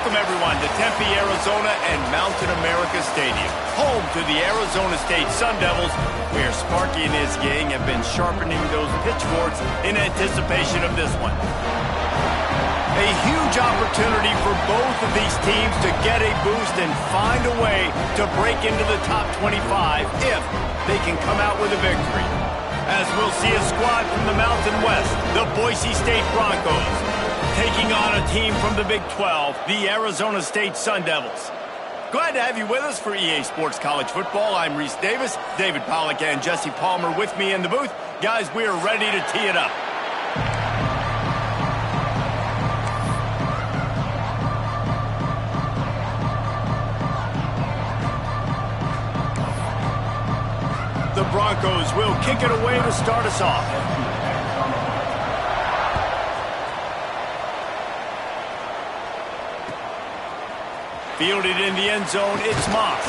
Welcome, everyone, to Tempe, Arizona and Mountain America Stadium, home to the Arizona State Sun Devils, where Sparky and his gang have been sharpening those pitchforks in anticipation of this one. A huge opportunity for both of these teams to get a boost and find a way to break into the top 25 if they can come out with a victory. As we'll see a squad from the Mountain West, the Boise State Broncos, taking on a team from the Big 12, the Arizona State Sun Devils. Glad to have you with us for EA Sports College Football. I'm Reese Davis, David Pollack and Jesse Palmer with me in the booth. Guys, we are ready to tee it up. The Broncos will kick it away to start us off. Fielded in the end zone, it's Moss.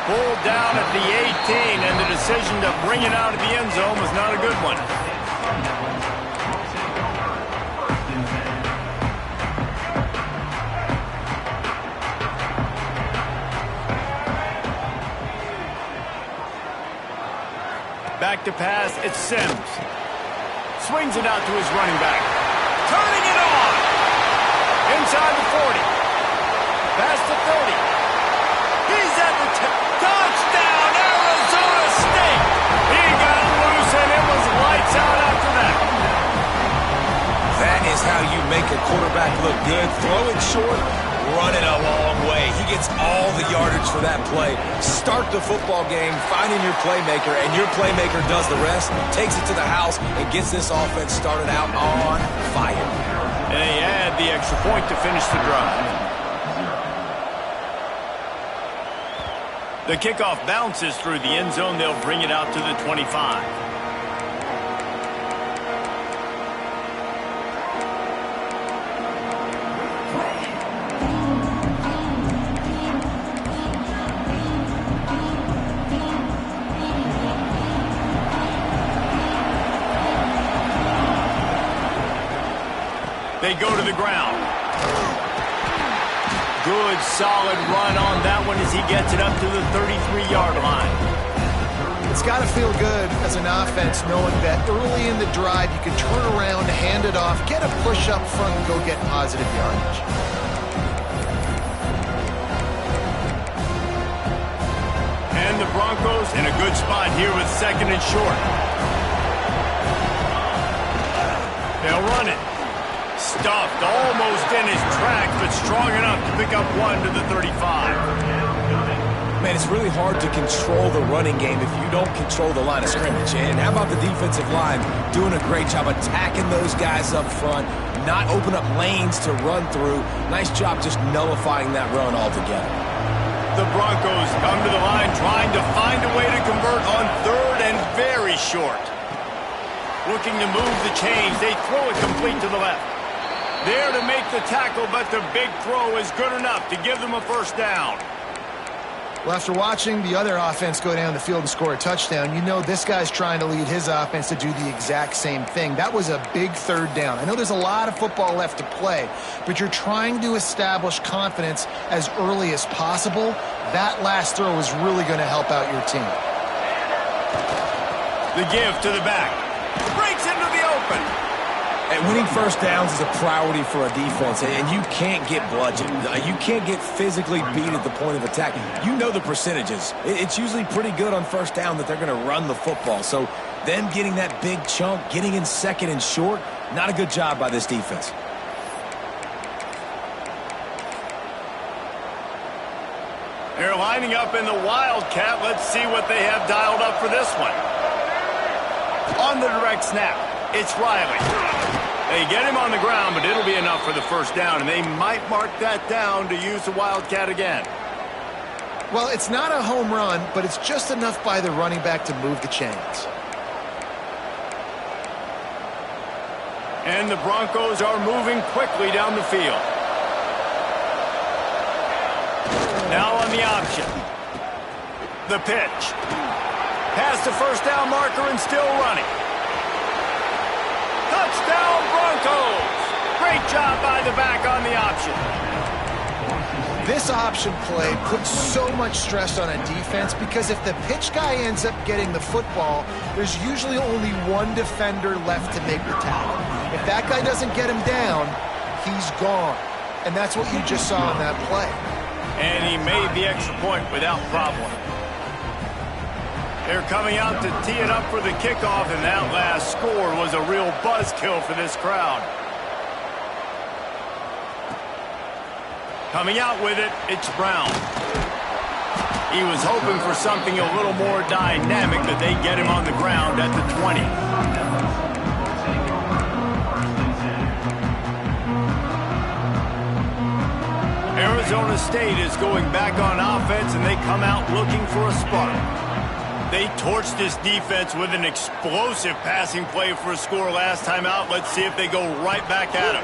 Pulled down at the 18, and the decision to bring it out of the end zone was not a good one. Back to pass, it's Sims. Swings it out to his running back. Turning it on! Inside the 40. Past the 30. He's at the touchdown, Arizona State! He got loose and it was lights out after that. That is how you make a quarterback look good. Throw it short, run it a long way. He gets all the yardage for that play. Start the football game, finding your playmaker, and your playmaker does the rest, takes it to the house, and gets this offense started out on fire. And they add the extra point to finish the drive. The kickoff bounces through the end zone. They'll bring it out to the 25. They go to the ground. Good, solid run on that one as he gets it up to the 33-yard line. It's got to feel good as an offense knowing that early in the drive you can turn around, hand it off, get a push up front, and go get positive yardage. And the Broncos in a good spot here with second and short. They'll run it. Stuffed almost in his tracks, but strong enough to pick up one to the 35. Man, it's really hard to control the running game if you don't control the line of scrimmage. And how about the defensive line doing a great job attacking those guys up front, not open up lanes to run through. Nice job just nullifying that run altogether. The Broncos come to the line trying to find a way to convert on third and very short. Looking to move the chains. They throw it complete to the left. There to make the tackle, but the big throw is good enough to give them a first down. Well, after watching the other offense go down the field and score a touchdown, you know this guy's trying to lead his offense to do the exact same thing. That was a big third down. I know there's a lot of football left to play, but you're trying to establish confidence as early as possible. That last throw is really going to help out your team. The give to the back. Breaks into the open. And winning first downs is a priority for a defense, and you can't get bludgeoned. You can't get physically beat at the point of attack. You know the percentages. It's usually pretty good on first down that they're going to run the football. So them getting that big chunk, getting in second and short, not a good job by this defense. They're lining up in the Wildcat. Let's see what they have dialed up for this one. On the direct snap, it's Riley. They get him on the ground, but it'll be enough for the first down, and they might mark that down to use the Wildcat again. Well, it's not a home run, but it's just enough by the running back to move the chains. And the Broncos are moving quickly down the field. Now on the option. The pitch. Past the first down marker and still running. Touchdown Broncos! Great job by the back on the option. This option play puts so much stress on a defense because if the pitch guy ends up getting the football, there's usually only one defender left to make the tackle. If that guy doesn't get him down, he's gone. And that's what you just saw in that play. And he made the extra point without problem. They're coming out to tee it up for the kickoff, and that last score was a real buzzkill for this crowd. Coming out with it, it's Brown. He was hoping for something a little more dynamic, that they get him on the ground at the 20. Arizona State is going back on offense, and they come out looking for a spark. They torched this defense with an explosive passing play for a score last time out. Let's see if they go right back at him.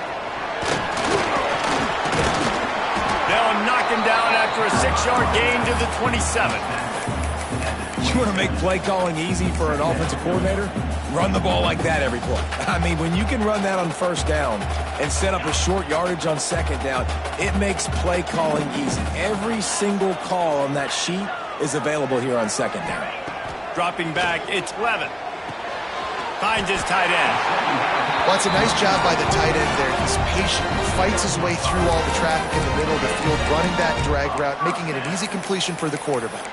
They'll knock him down after a 6-yard gain to the 27. You want to make play calling easy for an offensive coordinator? Run the ball like that every play. I mean, when you can run that on first down and set up a short yardage on second down, it makes play calling easy. Every single call on that sheet is available here on second down. Dropping back, it's Levin. Finds his tight end. Well, it's a nice job by the tight end there. He's patient. He fights his way through all the traffic in the middle of the field, running that drag route, making it an easy completion for the quarterback.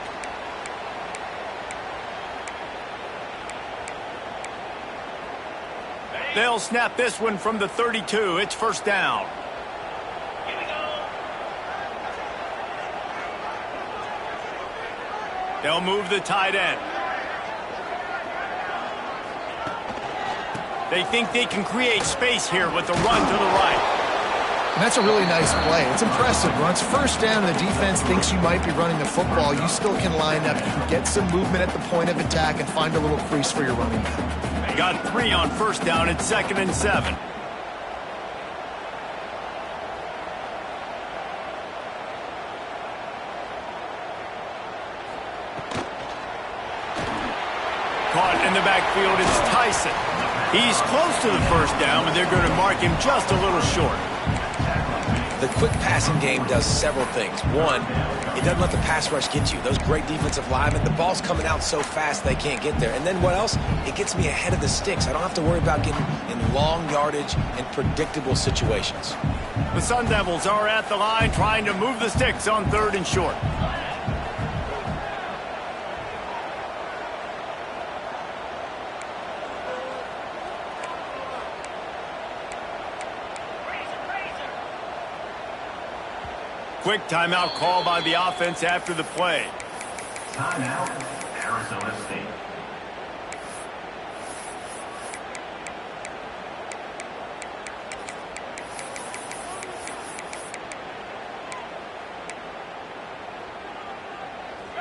They'll snap this one from the 32. It's first down. They'll move the tight end. They think they can create space here with the run to the right. And that's a really nice play. It's impressive. When it's first down and the defense thinks you might be running the football, you still can line up. You can get some movement at the point of attack and find a little crease for your running back. Got 3 on first down. It's 2nd and 7. Caught in the backfield, it's Tyson. He's close to the first down, but they're going to mark him just a little short. The quick passing game does several things. One, it doesn't let the pass rush get you. Those great defensive linemen, the ball's coming out so fast they can't get there. And then what else? It gets me ahead of the sticks. I don't have to worry about getting in long yardage and predictable situations. The Sun Devils are at the line trying to move the sticks on 3rd and short. Quick timeout call by the offense after the play. Timeout, Arizona State.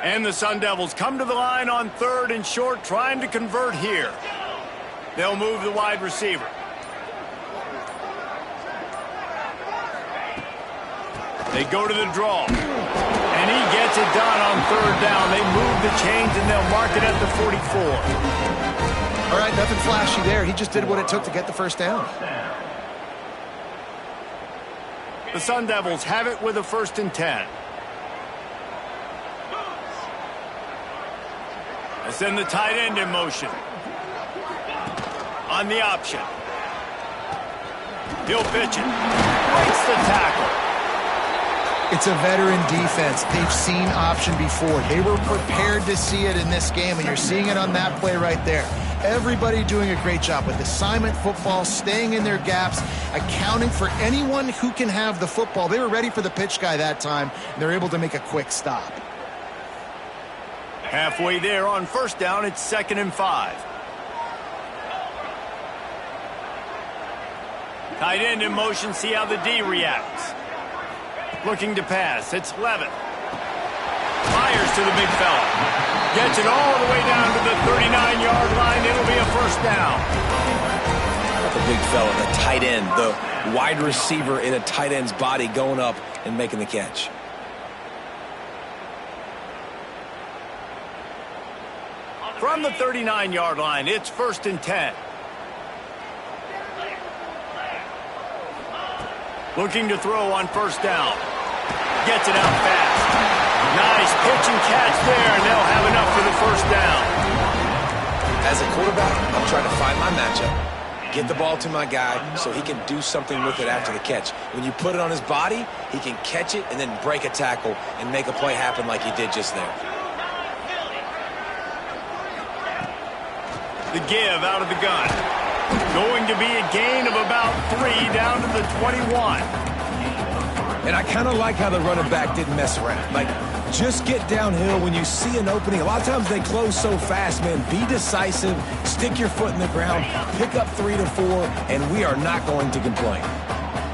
And the Sun Devils come to the line on 3rd and short, trying to convert here. They'll move the wide receiver. They go to the draw. And he gets it done on 3rd down. They move the chains, and they'll mark it at the 44. All right, nothing flashy there. He just did what it took to get the first down. The Sun Devils have it with a 1st and 10. They send the tight end in motion. On the option. He'll pitch it. Breaks the tackle. It's a veteran defense. They've seen option before. They were prepared to see it in this game, and you're seeing it on that play right there. Everybody doing a great job with assignment football, staying in their gaps, accounting for anyone who can have the football. They were ready for the pitch guy that time, and they're able to make a quick stop. Halfway there on 1st down, it's 2nd and 5. Tight end in motion, see how the D reacts. Looking to pass, it's Levin. Fires to the big fella. Gets it all the way down to the 39-yard line. It'll be a 1st down. The big fella, the tight end, the wide receiver in a tight end's body going up and making the catch. From the 39-yard line, it's 1st and 10. Looking to throw on first down. Gets it out fast. Nice pitch and catch there, and they'll have enough for the first down. As a quarterback, I'm trying to find my matchup, get the ball to my guy so he can do something with it after the catch. When you put it on his body, he can catch it and then break a tackle and make a play happen like he did just there. The give out of the gun. Going to be a gain of about 3 down to the 21. And I kind of like how the running back didn't mess around. Like, just get downhill when you see an opening. A lot of times they close so fast, man. Be decisive, stick your foot in the ground, pick up 3 to 4, and we are not going to complain.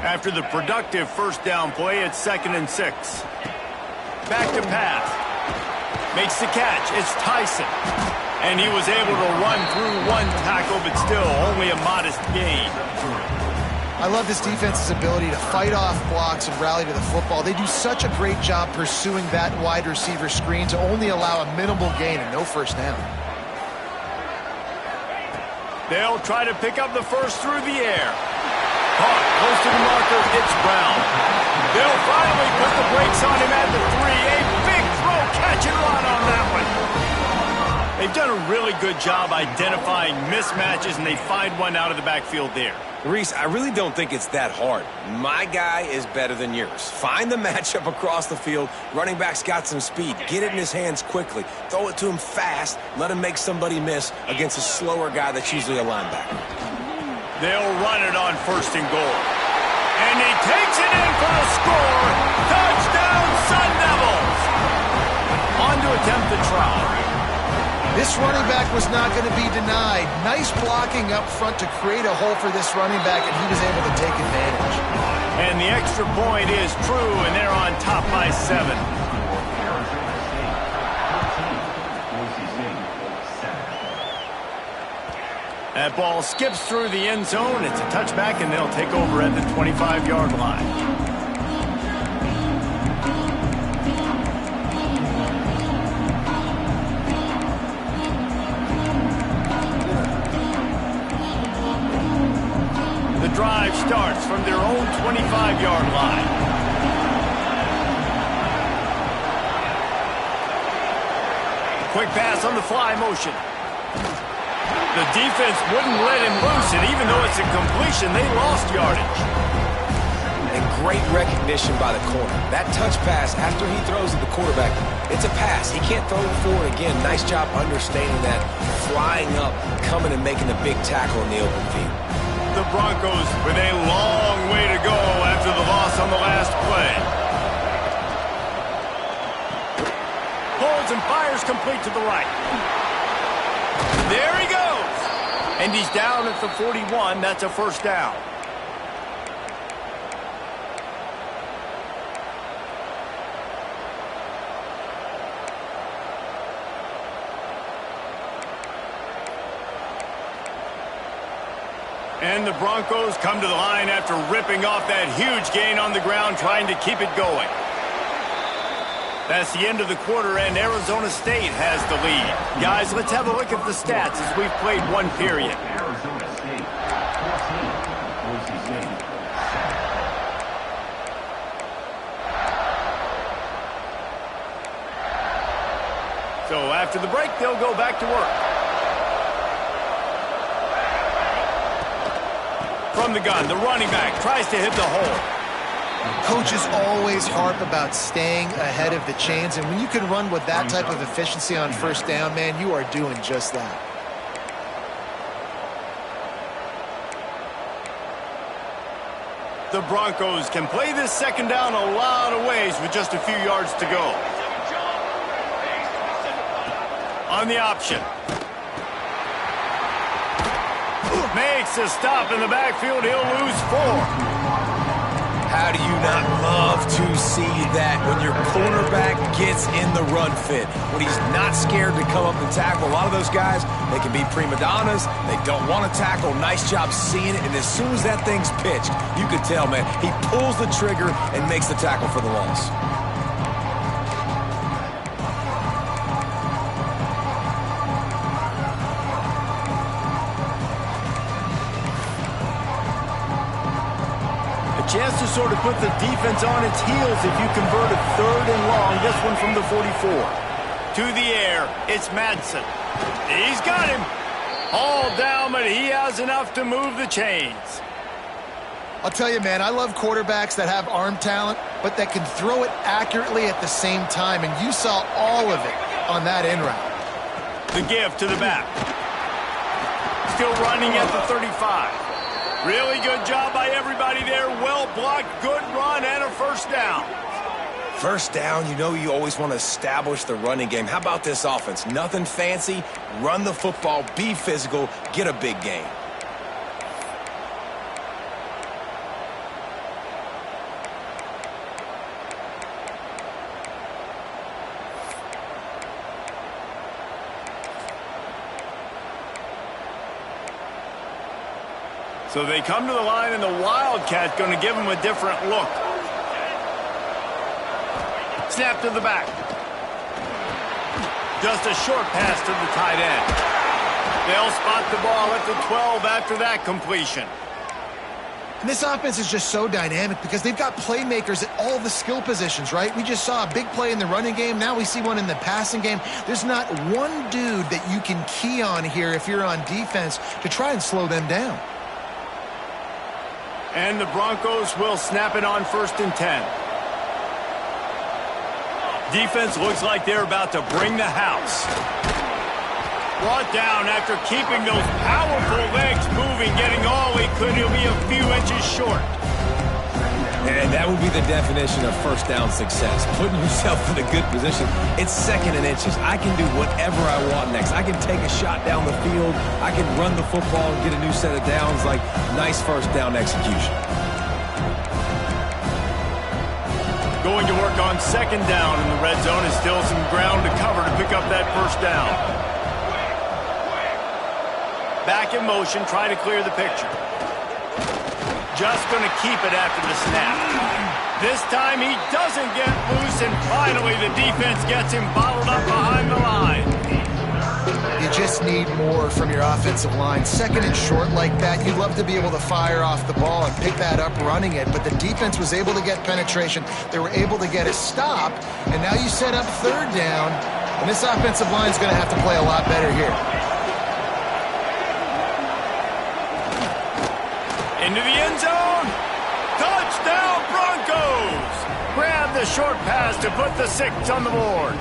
After the productive first down play, it's 2nd and 6. Back to pass. Makes the catch. It's Tyson. And he was able to run through 1 tackle, but still only a modest gain. I love this defense's ability to fight off blocks and rally to the football. They do such a great job pursuing that wide receiver screen to only allow a minimal gain and no first down. They'll try to pick up the first through the air. Caught close to the marker. It's Brown. They'll finally put the brakes on him at the 3. A big throw, catch and run on that one. They've done a really good job identifying mismatches, and they find one out of the backfield there. Reese, I really don't think it's that hard. My guy is better than yours. Find the matchup across the field. Running back's got some speed. Get it in his hands quickly. Throw it to him fast. Let him make somebody miss against a slower guy that's usually a linebacker. They'll run it on 1st and goal. And he takes it in for the score. Touchdown, Sun Devils! On to attempt the try. This running back was not going to be denied. Nice blocking up front to create a hole for this running back, and he was able to take advantage. And the extra point is true, and they're on top by 7. That ball skips through the end zone. It's a touchback, and they'll take over at the 25-yard line. Drive starts from their own 25-yard line. Quick pass on the fly motion. The defense wouldn't let him loose, and even though it's a completion, they lost yardage. And great recognition by the corner. That touch pass after he throws at the quarterback, it's a pass. He can't throw it forward again. Nice job understanding that, flying up, coming and making a big tackle in the open field. The Broncos with a long way to go after the loss on the last play. Holds and fires complete to the right. There he goes. And he's down at the 41. That's a first down. And the Broncos come to the line after ripping off that huge gain on the ground, trying to keep it going. That's the end of the quarter, and Arizona State has the lead. Guys, let's have a look at the stats as we've played 1 period. Arizona State 14, Boise State 7. So after the break, they'll go back to work. From the gun, the running back tries to hit the hole. Coaches always harp about staying ahead of the chains, and when you can run with that type of efficiency on first down, man, you are doing just that. The Broncos can play this second down a lot of ways with just a few yards to go. On the option. Makes a stop in the backfield. He'll lose 4. How do you not love to see that when your cornerback gets in the run fit? When he's not scared to come up and tackle. A lot of those guys, they can be prima donnas. They don't want to tackle. Nice job seeing it. And as soon as that thing's pitched, you can tell, man, he pulls the trigger and makes the tackle for the loss. chance to sort of put the defense on its heels if you convert a 3rd and long. This one from the 44. To the air, it's Madsen. He's got him. All down, but he has enough to move the chains. I'll tell you, man, I love quarterbacks that have arm talent, but that can throw it accurately at the same time, and you saw all of it on that in route. The give to the back. Still running at the 35. Really good job by everybody there. Well blocked, good run, and a first down. First down, you know you always want to establish the running game. How about this offense? Nothing fancy. Run the football, be physical, get a big gain. So they come to the line, and the Wildcat's going to give them a different look. Snap to the back. Just a short pass to the tight end. They'll spot the ball at the 12 after that completion. And this offense is just so dynamic because they've got playmakers at all the skill positions, right? We just saw a big play in the running game. Now we see one in the passing game. There's not one dude that you can key on here if you're on defense to try and slow them down. And the Broncos will snap it on 1st and 10. Defense looks like they're about to bring the house. Brought down after keeping those powerful legs moving, getting all he could. He'll be a few inches short. And that would be the definition of first down success. Putting yourself in a good position. It's 2nd and inches. I can do whatever I want next. I can take a shot down the field. I can run the football and get a new set of downs. Like, nice first down execution. Going to work on 2nd down in the red zone. Is still some ground to cover to pick up that first down. Back in motion, try to clear the picture. Just going to keep it after the snap. This time he doesn't get loose, and finally the defense gets him bottled up behind the line. You just need more from your offensive line. 2nd and short like that, you'd love to be able to fire off the ball and pick that up running it, but the defense was able to get penetration. They were able to get a stop, and now you set up 3rd down, and this offensive line is going to have to play a lot better here. Into the end zone. Touchdown, Broncos. Grab the short pass to put the 6 on the board.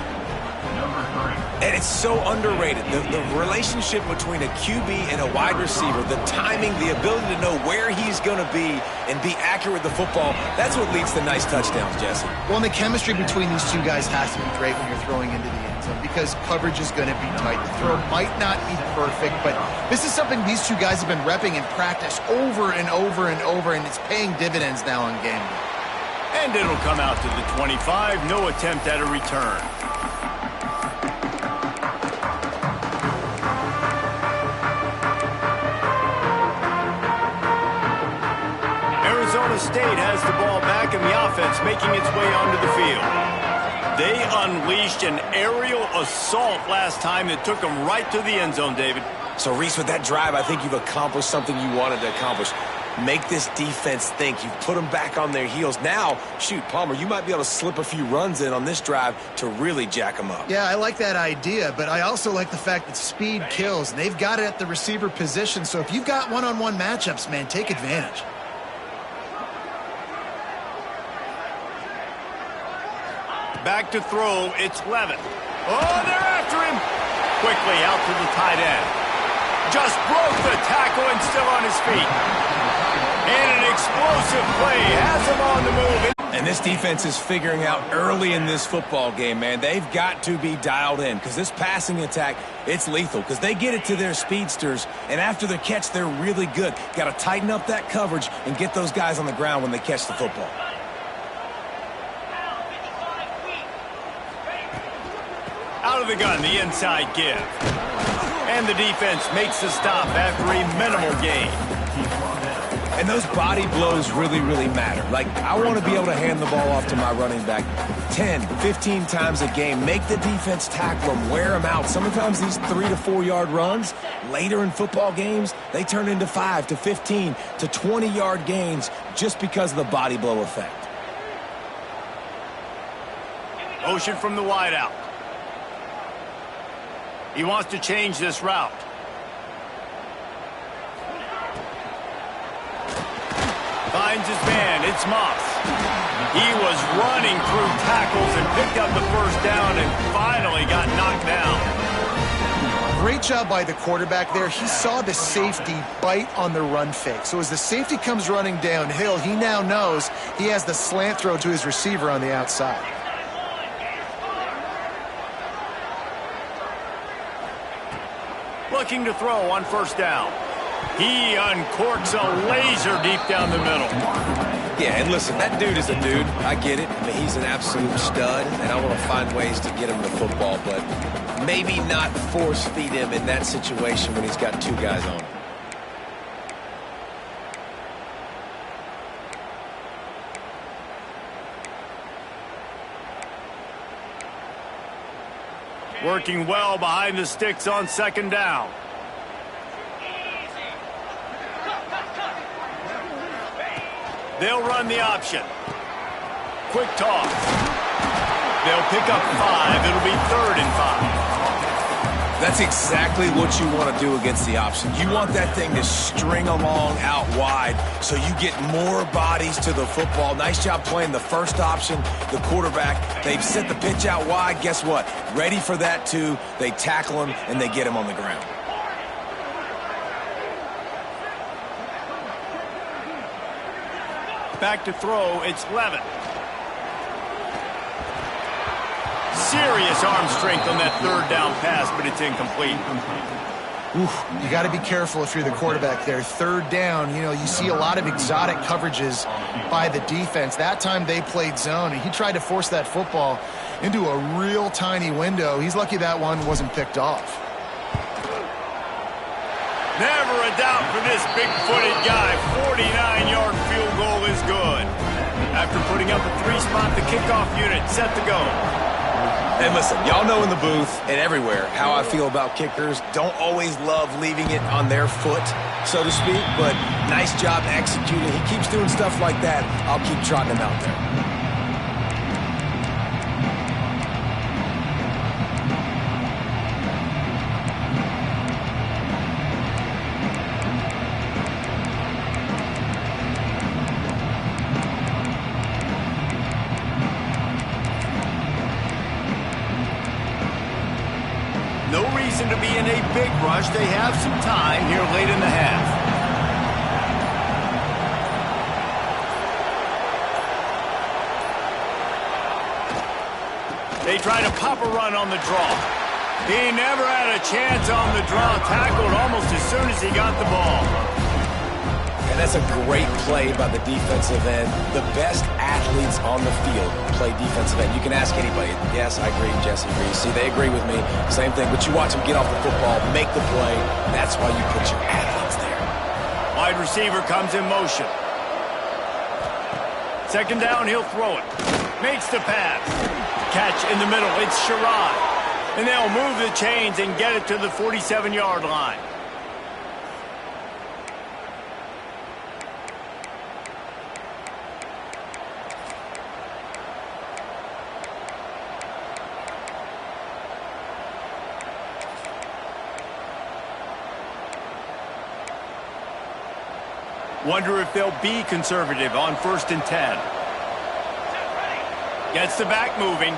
And it's so underrated. The relationship between a QB and a wide receiver, the timing, the ability to know where he's going to be and be accurate with the football, that's what leads to nice touchdowns, Jesse. Well, and the chemistry between these two guys has to be great when you're throwing into the end zone because coverage is going to be tight. The throw might not be perfect, but this is something these two guys have been repping in practice over and over and over, and it's paying dividends now on game day. And it'll come out to the 25. No attempt at a return. Arizona State has the ball back, and the offense making its way onto the field. They unleashed an aerial assault last time that took them right to the end zone, David. So, Reese, with that drive, I think you've accomplished something you wanted to accomplish. Make this defense think. You've put them back on their heels. Now, shoot, Palmer, you might be able to slip a few runs in on this drive to really jack them up. Yeah, I like that idea, but I also like the fact that speed kills. And they've got it at the receiver position, so if you've got one-on-one matchups, man, take advantage. Back to throw, it's Levin. Oh, they're after him. Quickly out to the tight end. Just broke the tackle and still on his feet. And an explosive play has him on the move. And this defense is figuring out early in this football game, man, they've got to be dialed in because this passing attack, it's lethal because they get it to their speedsters, and after the catch, they're really good. Got to tighten up that coverage and get those guys on the ground when they catch the football. Out of the gun, the inside give. And the defense makes the stop after a minimal gain. And those body blows really, really matter. Like, I want to be able to hand the ball off to my running back 10, 15 times a game. Make the defense tackle them, wear them out. Sometimes these 3 to 4 yard runs later in football games, they turn into 5 to 15 to 20-yard gains just because of the body blow effect. Motion from the wideout. He wants to change this route. Finds his man. It's Moss. He was running through tackles and picked up the first down and finally got knocked down. Great job by the quarterback there. He saw the safety bite on the run fake. So as the safety comes running downhill, he now knows he has the slant throw to his receiver on the outside. Looking to throw on first down. He uncorks a laser deep down the middle. Yeah, and listen, that dude is a dude. I get it. I mean, he's an absolute stud, and I want to find ways to get him the football, but maybe not force feed him in that situation when he's got 2 guys on him. Working well behind the sticks on second down. They'll run the option. Quick toss. They'll pick up 5. It'll be 3rd and 5. That's exactly what you want to do against the option. You want that thing to string along out wide so you get more bodies to the football. Nice job playing the first option, the quarterback. They've set the pitch out wide. Guess what? Ready for that too. They tackle him and they get him on the ground. Back to throw, it's Levin. Serious arm strength on that 3rd down pass, but it's incomplete. You got to be careful if you're the quarterback there. 3rd down, you see a lot of exotic coverages by the defense. That time they played zone, and he tried to force that football into a real tiny window. He's lucky that one wasn't picked off. Never a doubt for this big-footed guy. 49-yard field goal is good. After putting up a 3-spot, the kickoff unit set to go. And listen, y'all know in the booth and everywhere how I feel about kickers. Don't always love leaving it on their foot, so to speak, but nice job executing. He keeps doing stuff like that. I'll keep trotting him out there. No reason to be in a big rush. They have some time here late in the half. They try to pop a run on the draw. He never had a chance on the draw. Tackled almost as soon as he got the ball. And that's a great play by the defensive end. The best athletes on the field play defensive end. You can ask anybody. Yes, I agree. Jesse agrees. See, they agree with me. Same thing. But you watch them get off the football, make the play. That's why you put your athletes there. Wide receiver comes in motion. Second down, he'll throw it. Makes the pass. Catch in the middle. It's Sherrod. And they'll move the chains and get it to the 47-yard line. Wonder if they'll be conservative on 1st and 10. Gets the back moving.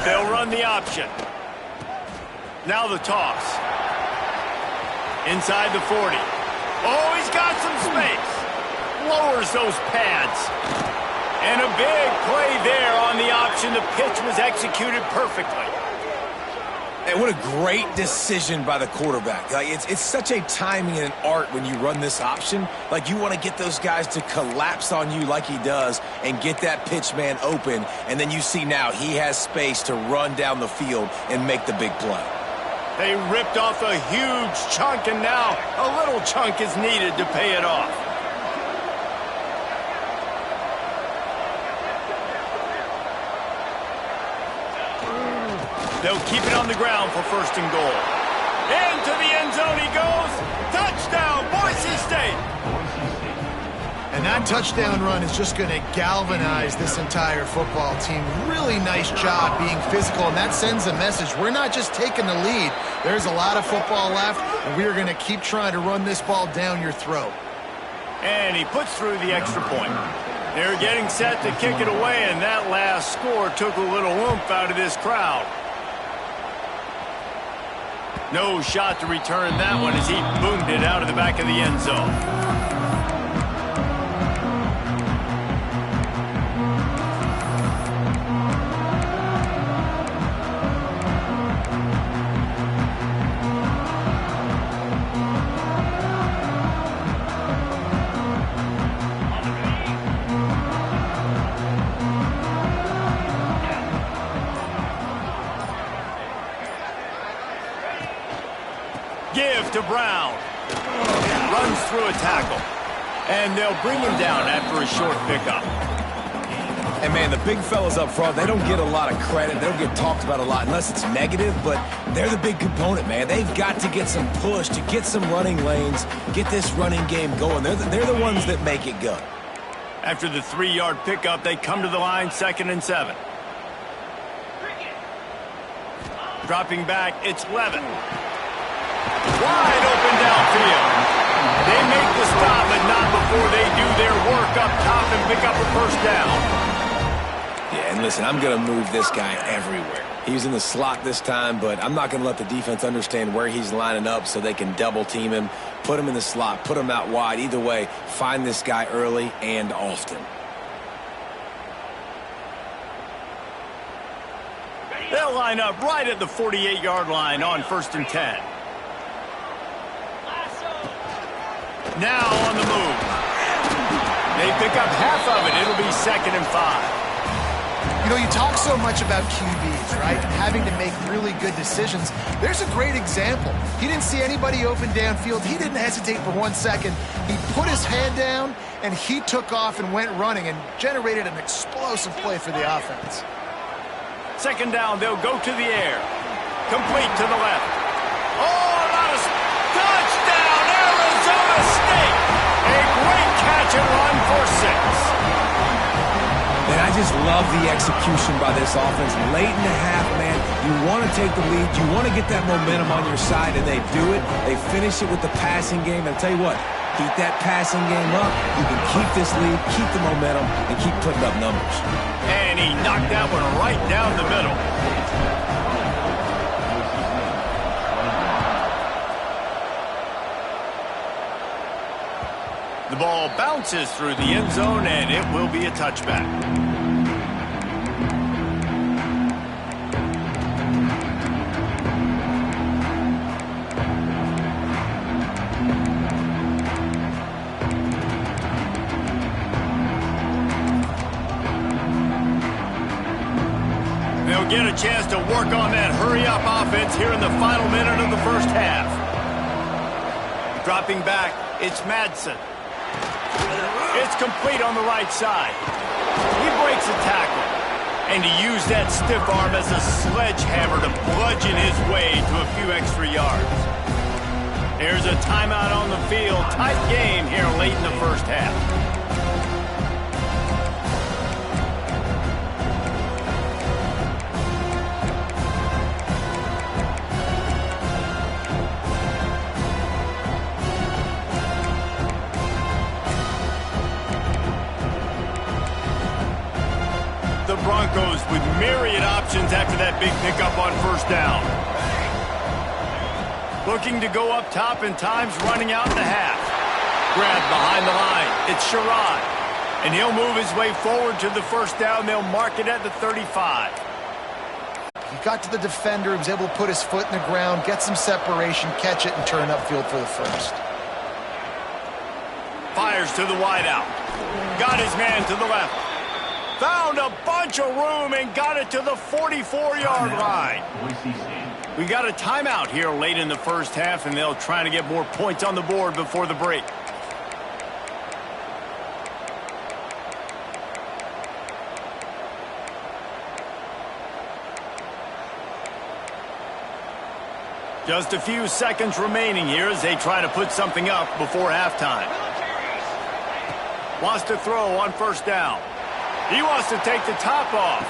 They'll run the option. Now the toss. Inside the 40. Oh, he's got some space. Lowers those pads. And a big play there on the option. The pitch was executed perfectly. And what a great decision by the quarterback. Like, it's such a timing and an art when you run this option. Like, you want to get those guys to collapse on you like he does and get that pitch man open. And then you see now he has space to run down the field and make the big play. They ripped off a huge chunk, and now a little chunk is needed to pay it off. They'll keep it on the ground for 1st and goal. Into the end zone he goes. Touchdown, Boise State. And that touchdown run is just going to galvanize this entire football team. Really nice job being physical, and that sends a message. We're not just taking the lead. There's a lot of football left, and we are going to keep trying to run this ball down your throat. And he puts through the extra point. They're getting set to kick it away, and that last score took a little oomph out of this crowd. No shot to return that one as he boomed it out of the back of the end zone. Give to Brown. Runs through a tackle. And they'll bring him down after a short pickup. And, man, the big fellas up front, they don't get a lot of credit. They don't get talked about a lot unless it's negative, but they're the big component, man. They've got to get some push, to get some running lanes, get this running game going. They're the ones that make it go. After the 3-yard pickup, they come to the line, 2nd and 7. Dropping back, it's Levin. Wide open downfield. They make the stop, but not before they do their work up top and pick up a first down. Yeah, and listen, I'm going to move this guy everywhere. He was in the slot this time, but I'm not going to let the defense understand where he's lining up so they can double team him, put him in the slot, put him out wide. Either way, find this guy early and often. They'll line up right at the 48-yard line on 1st and 10. Now on the move. They pick up half of it. It'll be 2nd and 5. You know, you talk so much about QBs, right? Having to make really good decisions. There's a great example. He didn't see anybody open downfield. He didn't hesitate for 1 second. He put his head down, and he took off and went running and generated an explosive play for the offense. 2nd down, they'll go to the air. Complete to the left. Oh, not a touchdown, Arizona State. A great catch and run for 6. And I just love the execution by this offense. Late in the half, man, you want to take the lead. You want to get that momentum on your side, and they do it. They finish it with the passing game. And I'll tell you what, keep that passing game up. You can keep this lead, keep the momentum, and keep putting up numbers. And he knocked that one right down the middle. The ball bounces through the end zone, and it will be a touchback. They'll get a chance to work on that hurry-up offense here in the final minute of the first half. Dropping back, it's Madsen. It's complete on the right side. He breaks a tackle. And to use that stiff arm as a sledgehammer to bludgeon his way to a few extra yards. There's a timeout on the field. Tight game here late in the first half. Broncos with myriad options after that big pickup on 1st down. Looking to go up top and times running out in the half. Grabbed behind the line. It's Sherrod. And he'll move his way forward to the 1st down. They'll mark it at the 35. He got to the defender. He was able to put his foot in the ground, get some separation, catch it, and turn upfield for the 1st. Fires to the wideout. Got his man to the left. Found a bunch of room and got it to the 44-yard line. We got a timeout here late in the first half, and they'll try to get more points on the board before the break. Just a few seconds remaining here as they try to put something up before halftime. Wants to throw on first down. He wants to take the top off.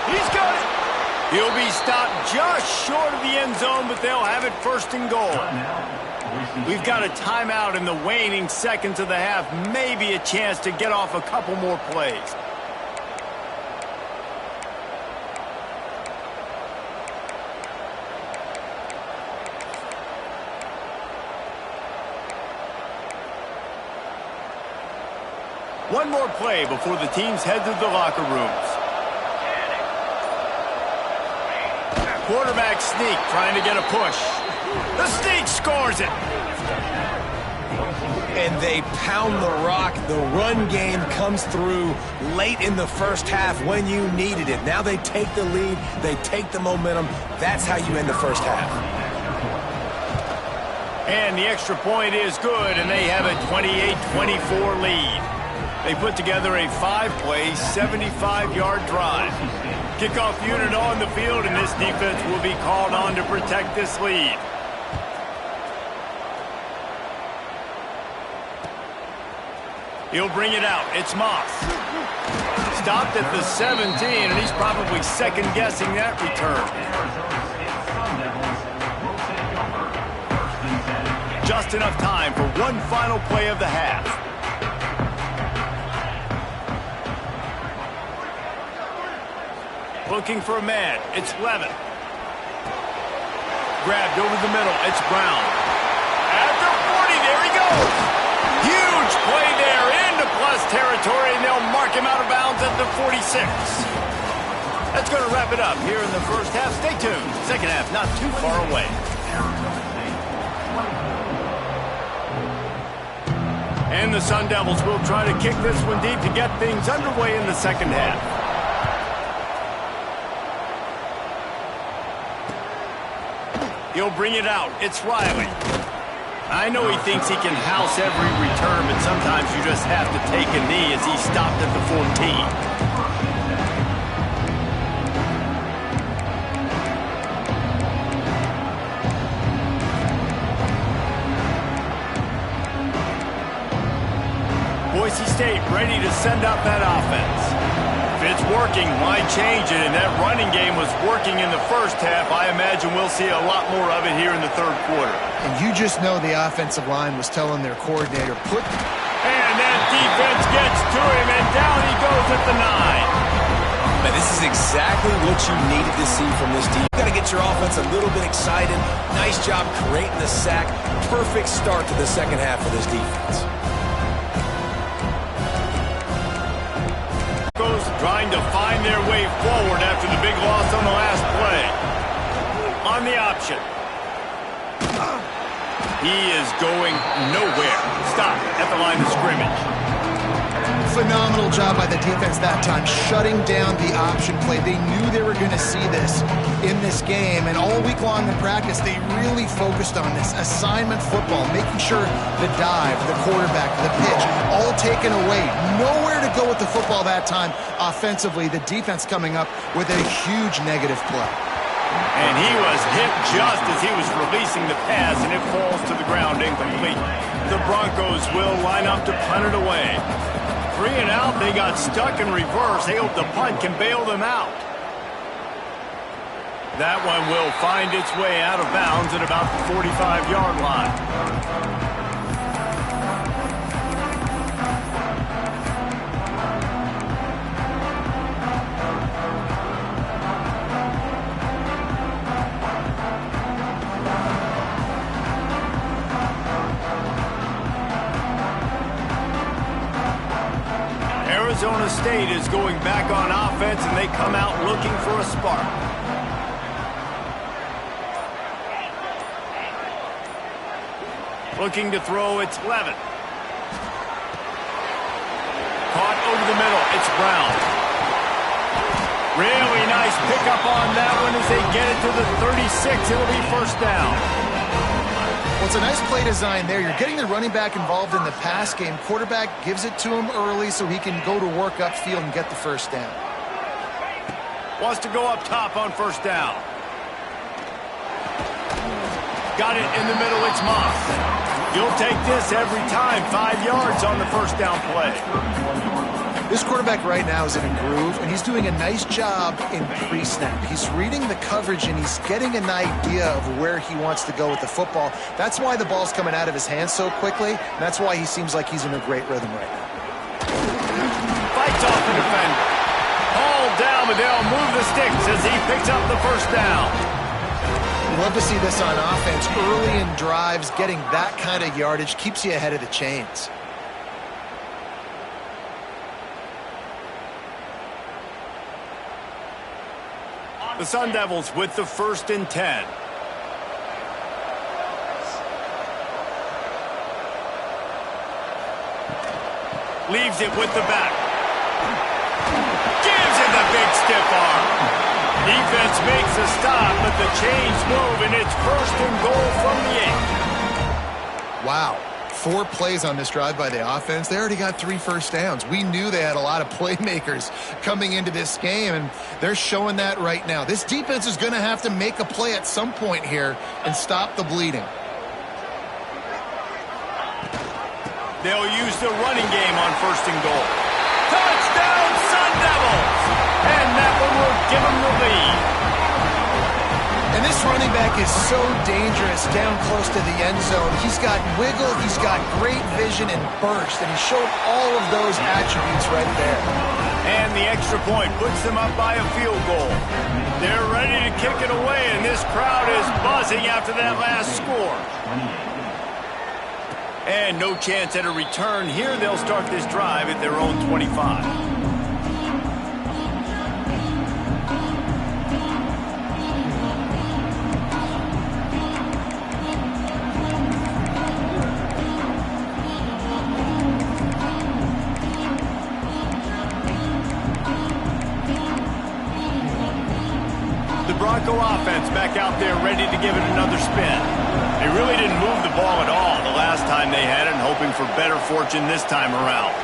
He's got it. He'll be stopped just short of the end zone, but they'll have it first and goal. We've got a timeout in the waning seconds of the half. Maybe a chance to get off a couple more plays. One more play before the teams head to the locker rooms. Quarterback sneak trying to get a push. The sneak scores it. And they pound the rock. The run game comes through late in the first half when you needed it. Now they take the lead. They take the momentum. That's how you end the first half. And the extra point is good, and they have a 28-24 lead. They put together a 5-play, 75-yard drive. Kickoff unit on the field, and this defense will be called on to protect this lead. He'll bring it out. It's Moss. Stopped at the 17, and he's probably second-guessing that return. Just enough time for one final play of the half. Looking for a man. It's Levin. Grabbed over the middle. It's Brown. At the 40, there he goes. Huge play there into plus territory, and they'll mark him out of bounds at the 46. That's going to wrap it up here in the first half. Stay tuned. Second half not too far away. And the Sun Devils will try to kick this one deep to get things underway in the second half. He'll bring it out. It's Riley. I know he thinks he can house every return, but sometimes you just have to take a knee as he stopped at the 14. Boise State ready to send out that offense. If it's working, why change it? And that running game was working in the first half. I imagine we'll see a lot more of it here in the third quarter. And you just know the offensive line was telling their coordinator, put... And that defense gets to him, and down he goes at the 9. Man, this is exactly what you needed to see from this team. You got to get your offense a little bit excited. Nice job creating the sack. Perfect start to the second half of this defense. Trying to find their way forward after the big loss on the last play. On the option. He is going nowhere. Stop at the line of scrimmage. Phenomenal job by the defense that time, shutting down the option play. They knew they were going to see this in this game, and all week long in practice, they really focused on this assignment football, making sure the dive, the quarterback, the pitch, all taken away. Nowhere to go with the football that time offensively. The defense coming up with a huge negative play. And he was hit just as he was releasing the pass, and it falls to the ground incomplete. The Broncos will line up to punt it away. 3 and out, they got stuck in reverse. They hope the punt can bail them out. That one will find its way out of bounds at about the 45-yard line. Arizona State is going back on offense, and they come out looking for a spark. Looking to throw, it's Levin. Caught over the middle, it's Brown. Really nice pickup on that one as they get it to the 36. It'll be first down. Well, it's a nice play design there. You're getting the running back involved in the pass game. Quarterback gives it to him early so he can go to work upfield and get the first down. Wants to go up top on first down. got it in the middle. It's Moss. You'll take this every time. 5 yards on the first down play. This quarterback right now is in a groove, and he's doing a nice job in pre-snap. He's reading the coverage, and he's getting an idea of where he wants to go with the football. That's why the ball's coming out of his hands so quickly, and that's why he seems like he's in a great rhythm right now. Fights off the defender. Hauled down, but they'll move the sticks as he picks up the first down. Love to see this on offense. Early in drives, getting that kind of yardage keeps you ahead of the chains. The Sun Devils with the 1st and 10. Leaves it with the back. Gives it the big stiff arm. Defense makes a stop, but the chains move, and it's 1st and goal from the 8. Wow. 4 plays on this drive by the offense. They already got 3 first downs. We knew they had a lot of playmakers coming into this game, and they're showing that right now. This defense is going to have to make a play at some point here and stop the bleeding. They'll use the running game on 1st and goal. Touchdown, Sun Devils! And that one will give them the lead. And this running back is so dangerous down close to the end zone. He's got wiggle, he's got great vision and burst, and he showed all of those attributes right there. And the extra point puts them up by a field goal. They're ready to kick it away, and this crowd is buzzing after that last score. And no chance at a return here. They'll start this drive at their own 25. Bronco offense back out there ready to give it another spin. They really didn't move the ball at all the last time they had it, and hoping for better fortune this time around.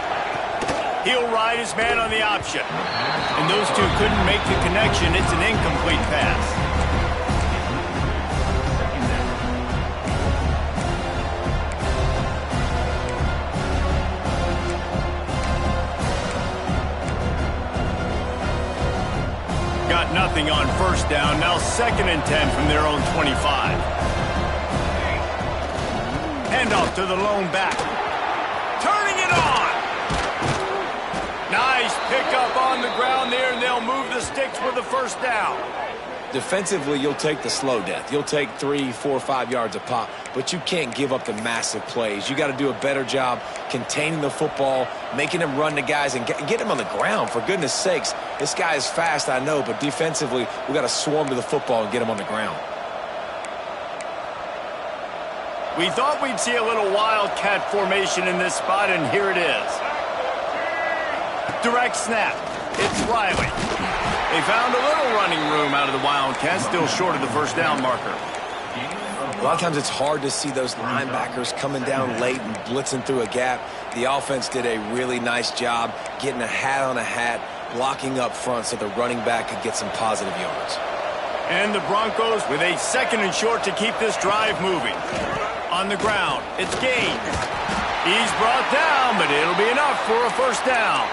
He'll ride his man on the option. And those two couldn't make the connection. It's an incomplete pass. Got nothing on 1st down. Now 2nd and 10 from their own 25. Handoff to the lone back. Turning it on. Nice pickup on the ground there, and they'll move the sticks with the 1st down. Defensively, you'll take the slow death. You'll take 3, 4, 5 yards a pop, but you can't give up the massive plays. You got to do a better job containing the football, making them run the guys, and get them on the ground, for goodness sakes. This guy is fast, I know, but defensively, we got to swarm to the football and get him on the ground. We thought we'd see a little wildcat formation in this spot, and here it is. Direct snap. It's Riley. They found a little running room out of the Wildcats, still short of the 1st down marker. A lot of times it's hard to see those linebackers coming down late and blitzing through a gap. The offense did a really nice job getting a hat on a hat, blocking up front so the running back could get some positive yards. And the Broncos with a 2nd and short to keep this drive moving. On the ground, it's Gaines. He's brought down, but it'll be enough for a 1st down.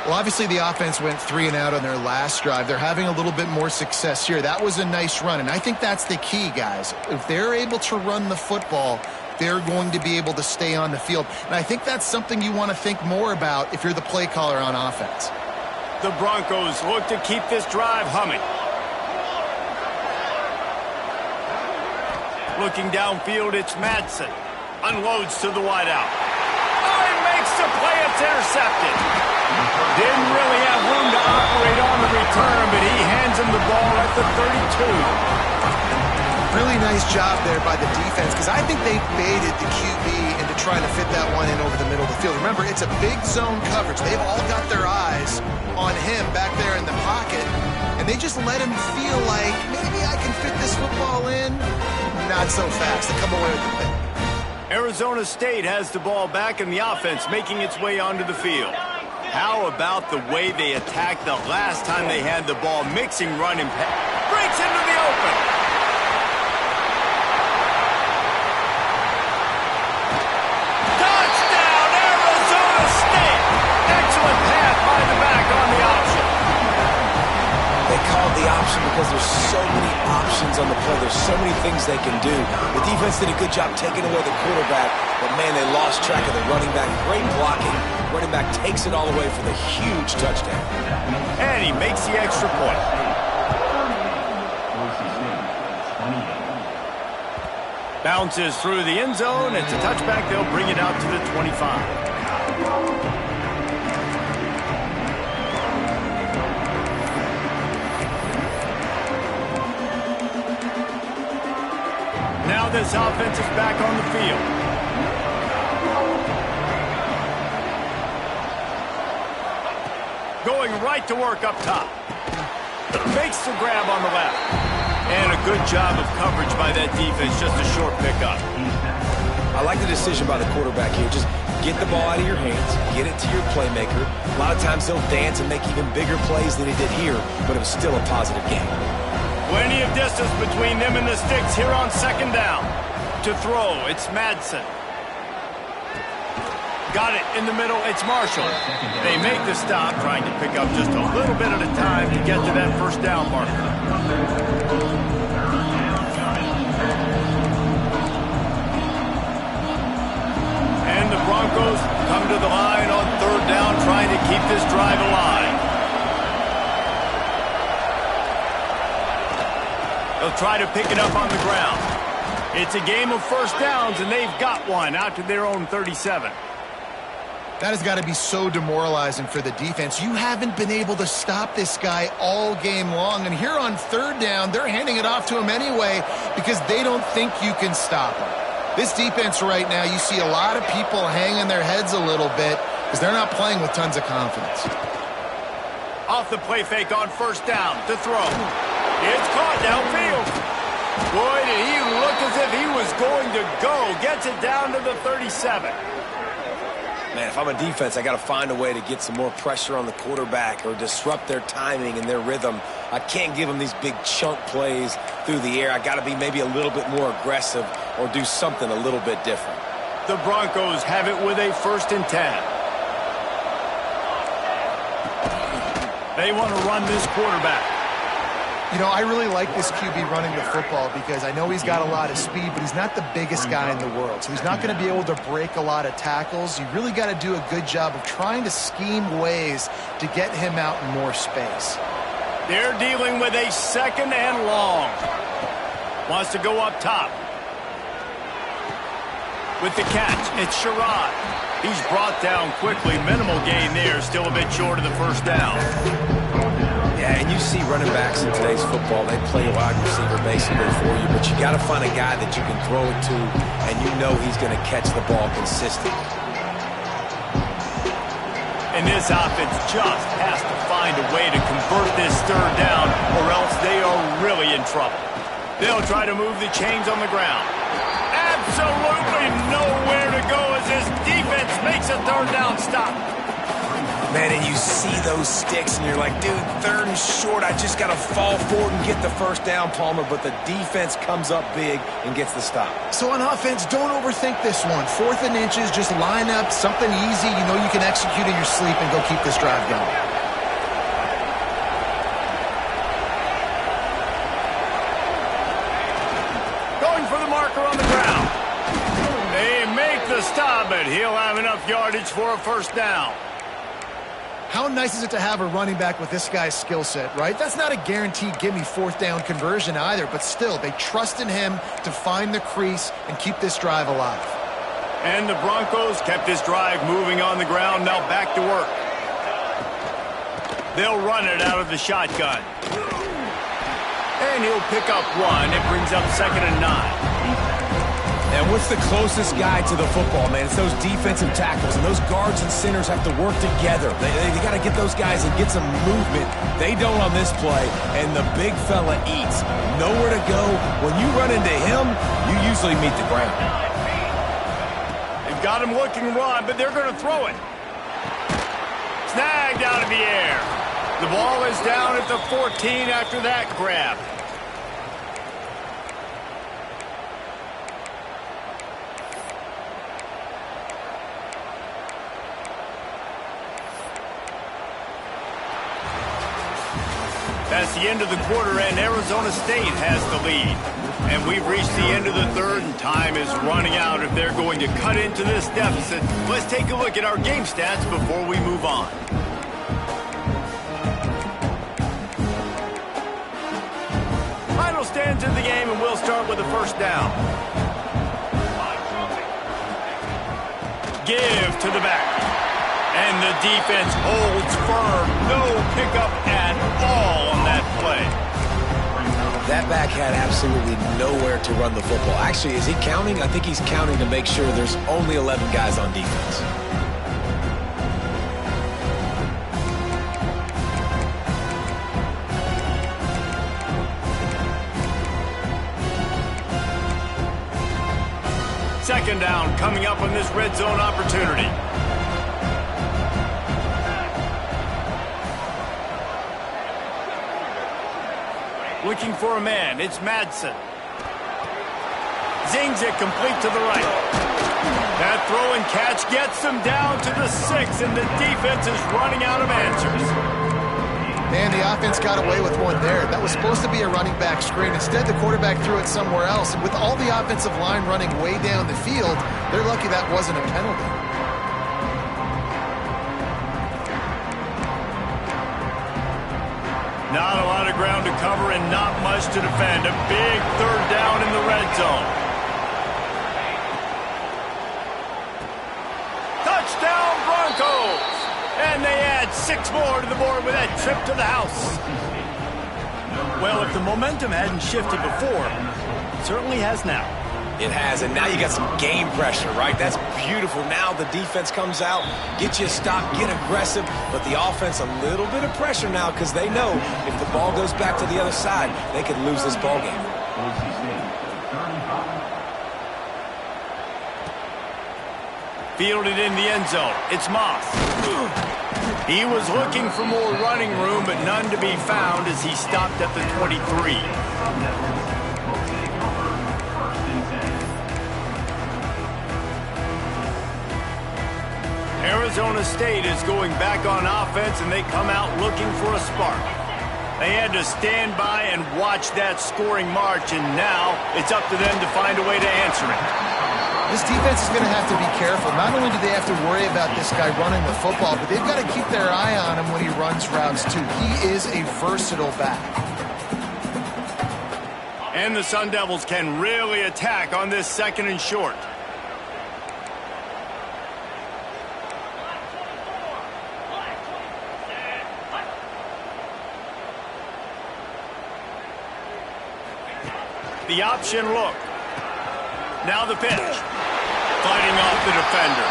Well, obviously the offense went 3 and out on their last drive. They're having a little bit more success here. That was a nice run, and I think that's the key, guys. If they're able to run the football, they're going to be able to stay on the field. And I think that's something you want to think more about if you're the play caller on offense. The Broncos look to keep this drive humming. Looking downfield, it's Madsen. Unloads to the wideout. Oh, he makes the play. It's intercepted. Didn't really have room to operate on the return, but he hands him the ball at the 32. Really nice job there by the defense, because I think they baited the QB into trying to fit that one in over the middle of the field. Remember, it's a big zone coverage. They've all got their eyes on him back there in the pocket, and they just let him feel like, maybe I can fit this football in. Not so fast. They come away with the pick. Arizona State has the ball back, and the offense making its way onto the field. How about the way they attacked the last time they had the ball, mixing run and pass? Breaks into the open. option because there's so many options on the play. There's so many things they can do. The defense did a good job taking away the quarterback, but, man, they lost track of the running back. Great blocking. Running back takes it all away for the huge touchdown. And he makes the extra point. Bounces through the end zone. It's a touchback. They'll bring it out to the 25. Now this offense is back on the field. Going right to work up top. Makes the grab on the left. And a good job of coverage by that defense. Just a short pickup. I like the decision by the quarterback here. Just get the ball out of your hands. Get it to your playmaker. A lot of times he'll dance and make even bigger plays than he did here, but it was still a positive game. Plenty of distance between them and the sticks here on second down. To throw, it's Madsen. Got it in the middle, it's Marshall. They make the stop, trying to pick up just a little bit at a time to get to that first down marker. And the Broncos come to the line on third down, trying to keep this drive alive. They'll try to pick it up on the ground. It's a game of first downs, and they've got one out to their own 37. That has got to be so demoralizing for the defense. You haven't been able to stop this guy all game long. And here on third down, they're handing it off to him anyway because they don't think you can stop him. This defense right now, you see a lot of people hanging their heads a little bit because they're not playing with tons of confidence. Off the play fake on first down to throw. It's caught downfield. Boy, did he look as if he was going to go. Gets it down to the 37. Man, if I'm a defense, I got to find a way to get some more pressure on the quarterback or disrupt their timing and their rhythm. I can't give them these big chunk plays through the air. I got to be maybe a little bit more aggressive or do something a little bit different. The Broncos have it with a 1st and 10. They want to run this quarterback. You know, I really like this QB running the football because I know he's got a lot of speed, but he's not the biggest guy in the world. So he's not going to be able to break a lot of tackles. You really got to do a good job of trying to scheme ways to get him out in more space. They're dealing with a 2nd and long. Wants to go up top. With the catch, it's Sherrod. He's brought down quickly. Minimal gain there. Still a bit short of the first down. Yeah, and you see running backs in today's football, they play wide receiver basically for you, but you got to find a guy that you can throw it to, and you know he's going to catch the ball consistently. And this offense just has to find a way to convert this third down, or else they are really in trouble. They'll try to move the chains on the ground. Absolutely nowhere to go as this defense makes a third down stop. Man, and you see those sticks, and you're like, dude, 3rd and short, I just got to fall forward and get the first down, Palmer, but the defense comes up big and gets the stop. So on offense, don't overthink this one. 4th and inches, just line up something easy you know you can execute in your sleep and go keep this drive going. Going for the marker on the ground. They make the stop, but he'll have enough yardage for a first down. How nice is it to have a running back with this guy's skill set, right? That's not a guaranteed give-me 4th down conversion either, but still, they trust in him to find the crease and keep this drive alive. And the Broncos kept this drive moving on the ground, now back to work. They'll run it out of the shotgun. And he'll pick up one. It brings up 2nd and 9. And what's the closest guy to the football, man? It's those defensive tackles, and those guards and centers have to work together. They got to get those guys and get some movement. They don't on this play, and the big fella eats. Nowhere to go. When you run into him, you usually meet the ground. They've got him looking run, but they're going to throw it. Snagged out of the air. The ball is down at the 14 after that grab. That It's the end of the quarter, and Arizona State has the lead. And we've reached the end of the third, and time is running out if they're going to cut into this deficit. Let's take a look at our game stats before we move on. Final stands in the game, and we'll start with the first down. Give to the back. And the defense holds firm. No pickup at all on that play. That back had absolutely nowhere to run the football. Actually, is he counting? I think he's counting to make sure there's only 11 guys on defense. Second down coming up on this red zone opportunity. Looking for a man, it's Madsen. Zings it complete to the right. That throw and catch gets them down to the 6, and the defense is running out of answers. Man, the offense got away with one there. That was supposed to be a running back screen. Instead, the quarterback threw it somewhere else. And with all the offensive line running way down the field, they're lucky that wasn't a penalty. Not a lot of ground to cover and not much to defend. A big third down in the red zone. Touchdown Broncos! And they add 6 more to the board with that trip to the house. Well, if the momentum hadn't shifted before, it certainly has now. It has, and now you got some game pressure, right? That's beautiful. Now the defense comes out, get you a stop, get aggressive, but the offense a little bit of pressure now because they know if the ball goes back to the other side, they could lose this ball game. Fielded in the end zone. It's Moss. He was looking for more running room, but none to be found as he stopped at the 23. Arizona State is going back on offense, and they come out looking for a spark. They had to stand by and watch that scoring march, and now it's up to them to find a way to answer it. This defense is going to have to be careful. Not only do they have to worry about this guy running the football, but they've got to keep their eye on him when he runs routes, too. He is a versatile back. And the Sun Devils can really attack on this second and short. The option look. Now the pitch. Fighting off the defender.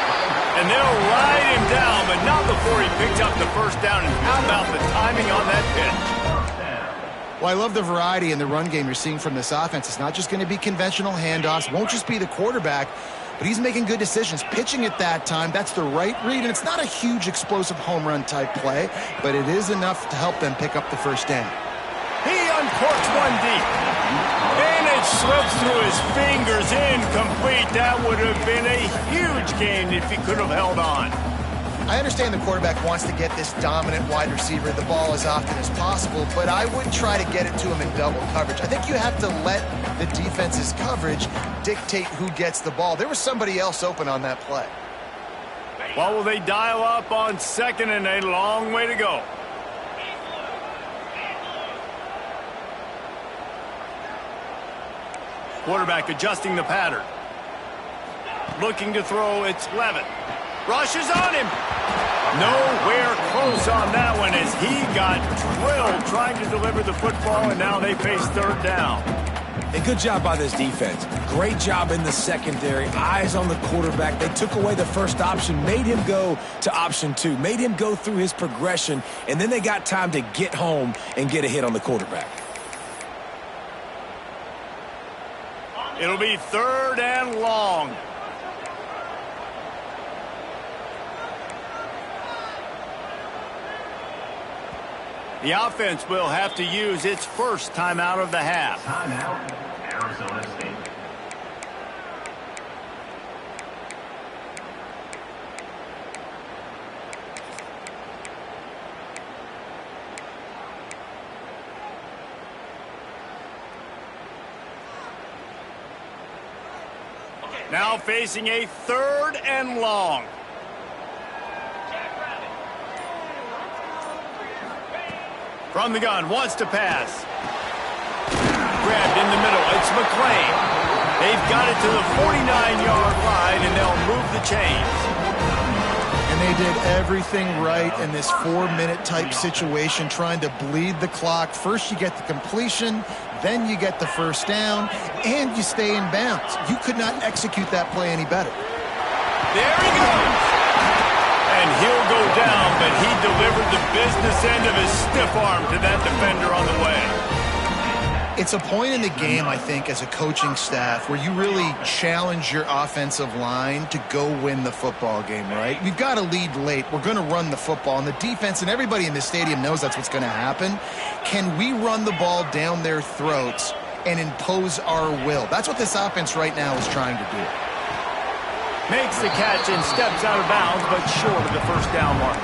And they'll ride him down, but not before he picks up the first down. And how about the timing on that pitch? Well, I love the variety in the run game you're seeing from this offense. It's not just going to be conventional handoffs. Won't just be the quarterback, but he's making good decisions. Pitching at that time, that's the right read. And it's not a huge explosive home run type play, but it is enough to help them pick up the first down. He uncorks one deep. And it slips through his fingers, incomplete. That would have been a huge gain if he could have held on. I understand the quarterback wants to get this dominant wide receiver the ball as often as possible, but I would try to get it to him in double coverage. I think you have to let the defense's coverage dictate who gets the ball. There was somebody else open on that play. Well, will they dial up on second and a long way to go? Quarterback adjusting the pattern. Looking to throw, it's Levitt. Rushes on him. Nowhere close on that one as he got drilled trying to deliver the football, and now they face third down. A good job by this defense. Great job in the secondary. Eyes on the quarterback. They took away the first option, made him go to option 2, made him go through his progression, and then they got time to get home and get a hit on the quarterback. It'll be third and long. The offense will have to use its first timeout of the half. Timeout, Arizona State. Now facing a 3rd and long. From the gun, wants to pass. Grabbed in the middle, it's McClain. They've got it to the 49-yard line, and they'll move the chains. And they did everything right in this 4-minute type situation, trying to bleed the clock. First you get the completion, then you get the first down, and you stay in bounds. You could not execute that play any better. There he goes. And he'll go down, but he delivered the business end of his stiff arm to that defender on the way. It's a point in the game, I think, as a coaching staff where you really challenge your offensive line to go win the football game, right? We've got to lead late. We're going to run the football. And the defense and everybody in the stadium knows that's what's going to happen. Can we run the ball down their throats and impose our will? That's what this offense right now is trying to do. Makes the catch and steps out of bounds, but short of the first down mark.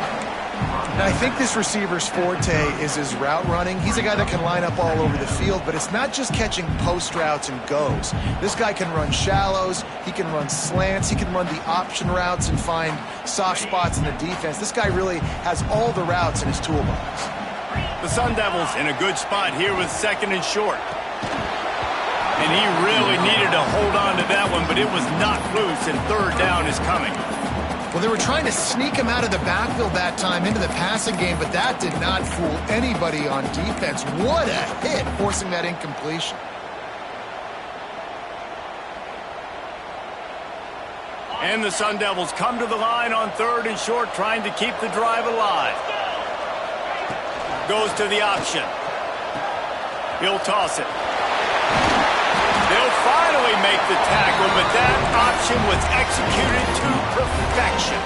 Now, I think this receiver's forte is his route running. He's a guy that can line up all over the field, but it's not just catching post routes and goes. This guy can run shallows, he can run slants, he can run the option routes and find soft spots in the defense. This guy really has all the routes in his toolbox. The Sun Devils in a good spot here with 2nd and short. And he really needed to hold on to that one, but it was knocked loose, and 3rd down is coming. Well, they were trying to sneak him out of the backfield that time into the passing game, but that did not fool anybody on defense. What a hit, forcing that incompletion. And the Sun Devils come to the line on 3rd and short, trying to keep the drive alive. Goes to the option. He'll toss it. They'll finally make the tackle, but that option was executed to perfection.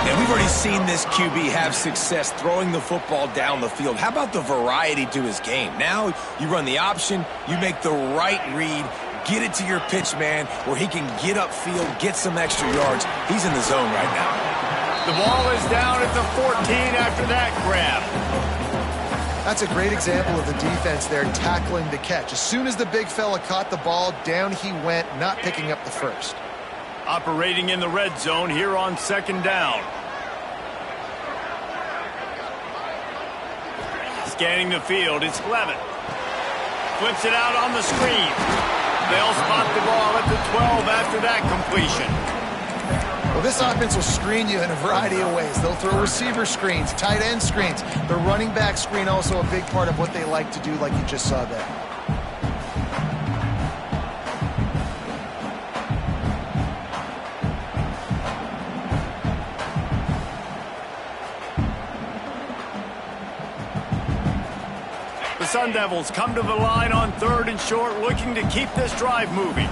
And we've already seen this QB have success throwing the football down the field. How about the variety to his game? Now you run the option, you make the right read, get it to your pitch man where he can get upfield, get some extra yards. He's in the zone right now. The ball is down at the 14 after that grab. That's a great example of the defense there tackling the catch. As soon as the big fella caught the ball, down he went, not picking up the first. Operating in the red zone here on 2nd down. Scanning the field, it's Levitt. Flips it out on the screen. They'll spot the ball at the 12 after that completion. Well, this offense will screen you in a variety of ways. They'll throw receiver screens, tight end screens. The running back screen also a big part of what they like to do, like you just saw there. The Sun Devils come to the line on 3rd and short, looking to keep this drive moving.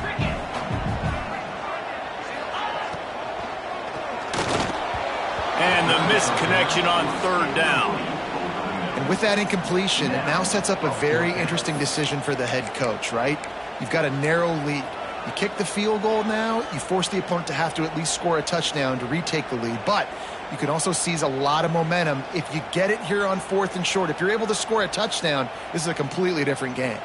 And the missed connection on 3rd down. And with that incompletion, it now sets up a very interesting decision for the head coach, right? You've got a narrow lead. You kick the field goal now, you force the opponent to have to at least score a touchdown to retake the lead. But you can also seize a lot of momentum if you get it here on 4th and short. If you're able to score a touchdown, this is a completely different game.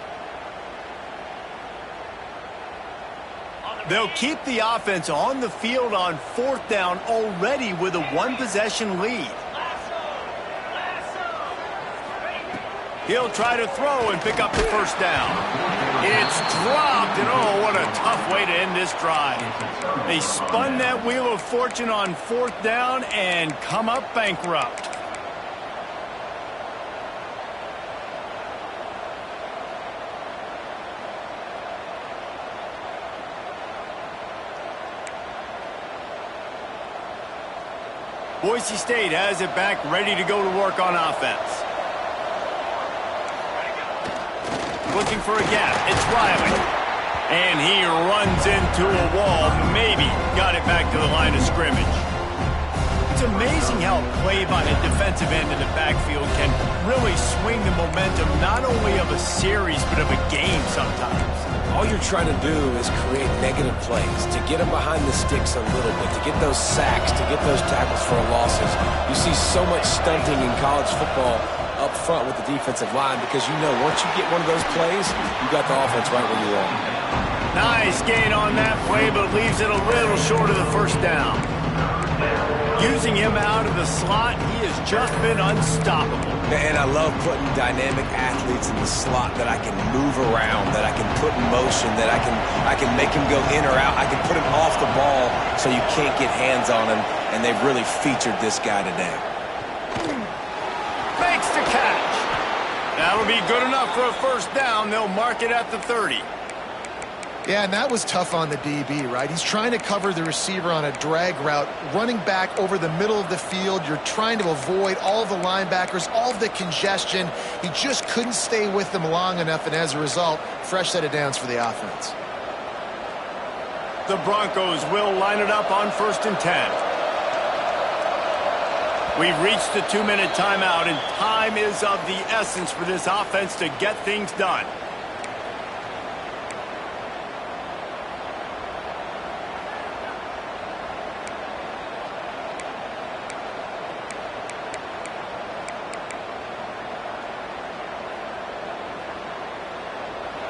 They'll keep the offense on the field on 4th down already with a 1-possession lead. He'll try to throw and pick up the first down. It's dropped, and oh, what a tough way to end this drive. They spun that wheel of fortune on 4th down and come up bankrupt. Boise State has it back, ready to go to work on offense. Looking for a gap. It's Riley. And he runs into a wall. Maybe got it back to the line of scrimmage. It's amazing how a play by a defensive end in the backfield can really swing the momentum not only of a series but of a game sometimes. All you're trying to do is create negative plays, to get them behind the sticks a little bit, to get those sacks, to get those tackles for losses. You see so much stunting in college football up front with the defensive line because you know once you get one of those plays, you got the offense right where you want. Nice gain on that play, but leaves it a little short of the first down. Using him out of the slot, he has just been unstoppable. And I love putting dynamic athletes in the slot that I can move around, that I can put in motion, that I can make him go in or out. I can put him off the ball so you can't get hands on him, and they've really featured this guy today. Makes the catch. That'll be good enough for a first down. They'll mark it at the 30. Yeah, and that was tough on the DB, right? He's trying to cover the receiver on a drag route, running back over the middle of the field. You're trying to avoid all of the linebackers, all of the congestion. He just couldn't stay with them long enough, and as a result, fresh set of downs for the offense. The Broncos will line it up on 1st and 10. We've reached the 2-minute timeout, and time is of the essence for this offense to get things done.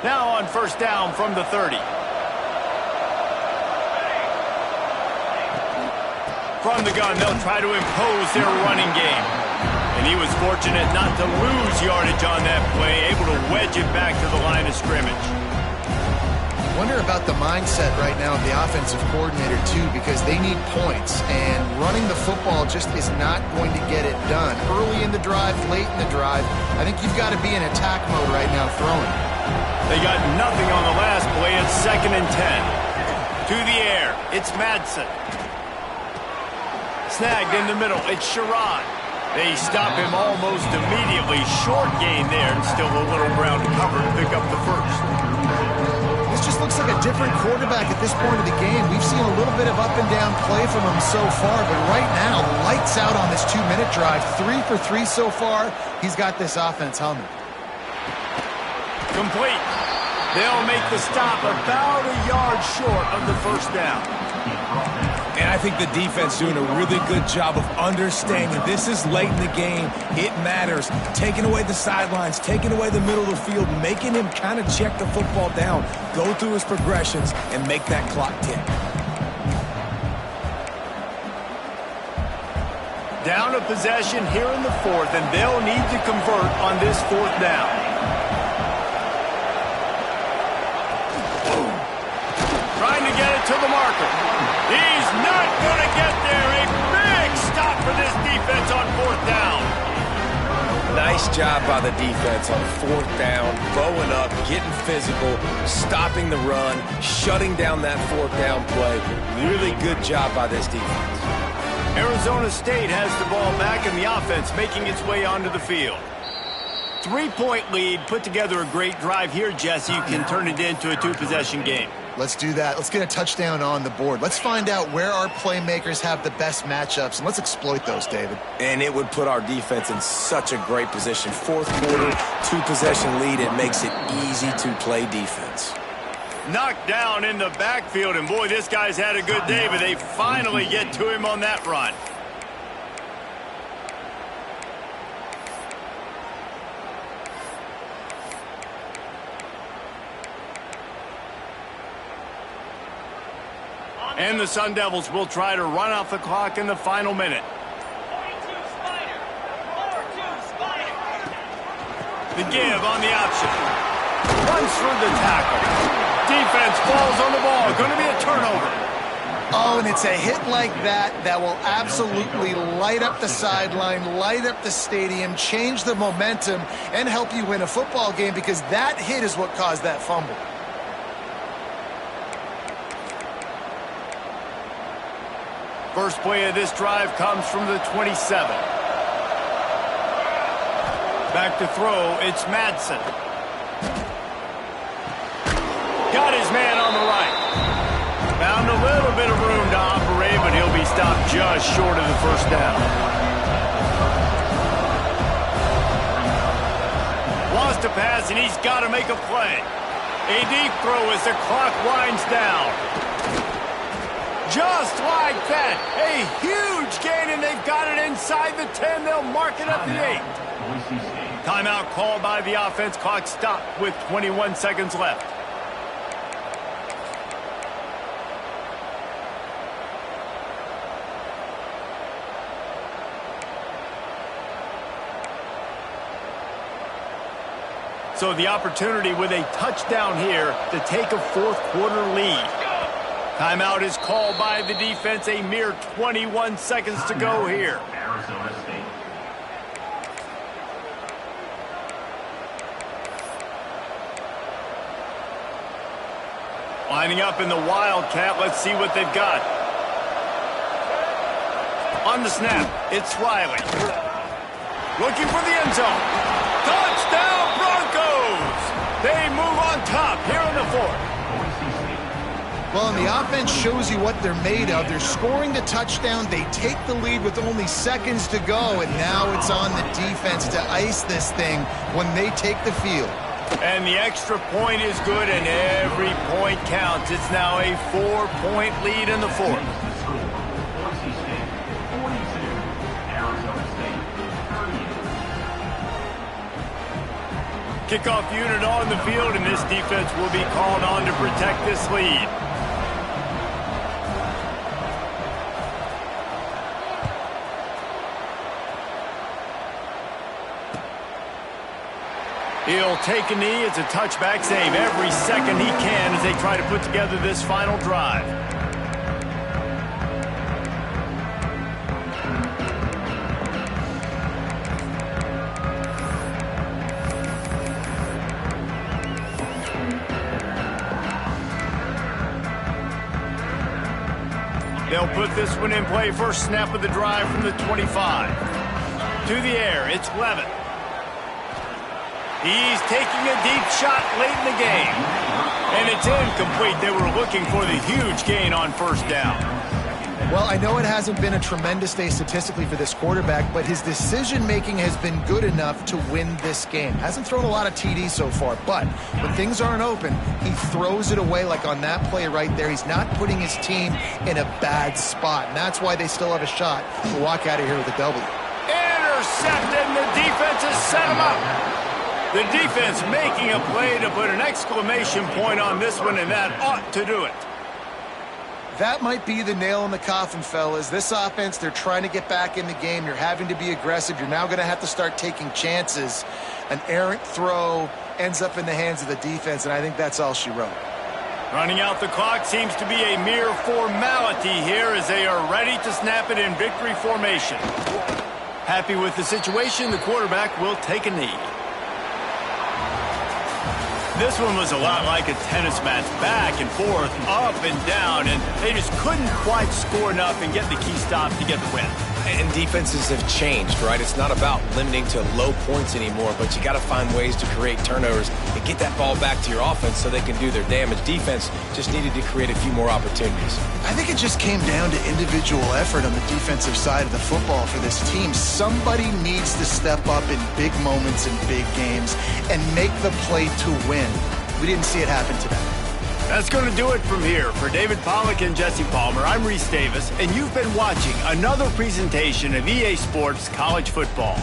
Now on 1st down from the 30. From the gun, they'll try to impose their running game. And he was fortunate not to lose yardage on that play, able to wedge it back to the line of scrimmage. Wonder about the mindset right now of the offensive coordinator, too, because they need points, and running the football just is not going to get it done. Early in the drive, late in the drive, I think you've got to be in attack mode right now throwing. They got nothing on the last play. It's 2nd and 10. To the air, it's Madsen. Snagged in the middle, it's Sherrod. They stop him almost immediately. Short gain there, and still a little ground to cover to pick up the first. This just looks like a different quarterback at this point of the game. We've seen a little bit of up and down play from him so far, but right now, lights out on this 2-minute drive. 3 for 3 so far. He's got this offense humming. Complete. They'll make the stop about a yard short of the first down. And I think the defense doing a really good job of understanding this is late in the game. It matters. Taking away the sidelines, taking away the middle of the field, making him kind of check the football down, go through his progressions, and make that clock tick. Down a possession here in the 4th, and they'll need to convert on this 4th down. Trying to get it to the marker. He's not going to get there. A big stop for this defense on 4th down. Nice job by the defense on 4th down, bowing up, getting physical, stopping the run, shutting down that 4th down play. Really good job by this defense. Arizona State has the ball back, and the offense making its way onto the field. 3-point lead, put together a great drive here, Jesse. You can turn it into a 2-possession game. Let's do that. Let's get a touchdown on the board. Let's find out where our playmakers have the best matchups, and let's exploit those, David. And it would put our defense in such a great position. 4th quarter, 2-possession lead. It makes it easy to play defense. Knocked down in the backfield, and boy, this guy's had a good day, but they finally get to him on that run. And the Sun Devils will try to run off the clock in the final minute. The give on the option. Runs through the tackle. Defense falls on the ball. Going to be a turnover. Oh, and it's a hit like that that will absolutely light up the sideline, light up the stadium, change the momentum, and help you win a football game, because that hit is what caused that fumble. First play of this drive comes from the 27. Back to throw, it's Madsen. Got his man on the right. Found a little bit of room to operate, but he'll be stopped just short of the first down. Lost a pass, and he's got to make a play. A deep throw as the clock winds down. Just like that, a huge gain, and they've got it inside the 10. They'll mark it at the 8. Timeout called by the offense. Clock stopped with 21 seconds left. So the opportunity with a touchdown here to take a fourth-quarter lead. Timeout is called by the defense. A mere 21 seconds to go here. Arizona State. Lining up in the Wildcat. Let's see what they've got. On the snap, it's Riley. Looking for the end zone. Touchdown, Broncos! They move on top here in the fourth. Well, and the offense shows you what they're made of. They're scoring the touchdown. They take the lead with only seconds to go, and now it's on the defense to ice this thing when they take the field. And the extra point is good, and every point counts. It's now a 4-point lead in the fourth. Boise State 42, Arizona State 38. Kickoff unit on the field, and this defense will be called on to protect this lead. He'll take a knee. It's a touchback. Save every second he can as they try to put together this final drive. They'll put this one in play. First snap of the drive from the 25. To the air, it's Levin. He's taking a deep shot late in the game. And it's incomplete. They were looking for the huge gain on first down. Well, I know it hasn't been a tremendous day statistically for this quarterback, but his decision-making has been good enough to win this game. Hasn't thrown a lot of TDs so far, but when things aren't open, he throws it away like on that play right there. He's not putting his team in a bad spot, and that's why they still have a shot to walk out of here with a W. Intercepted, and the defense has set him up. The defense making a play to put an exclamation point on this one, and that ought to do it. That might be the nail in the coffin, fellas. This offense, they're trying to get back in the game. You're having to be aggressive. You're now going to have to start taking chances. An errant throw ends up in the hands of the defense, and I think that's all she wrote. Running out the clock seems to be a mere formality here as they are ready to snap it in victory formation. Happy with the situation, the quarterback will take a knee. This one was a lot like a tennis match, back and forth, up and down, and they just couldn't quite score enough and get the key stop to get the win. And defenses have changed, right? It's not about limiting to low points anymore, but you got to find ways to create turnovers and get that ball back to your offense so they can do their damage. Defense just needed to create a few more opportunities. I think it just came down to individual effort on the defensive side of the football for this team. Somebody needs to step up in big moments in big games and make the play to win. We didn't see it happen today. That's going to do it from here. For David Pollack and Jesse Palmer, I'm Reese Davis, and you've been watching another presentation of EA Sports College Football.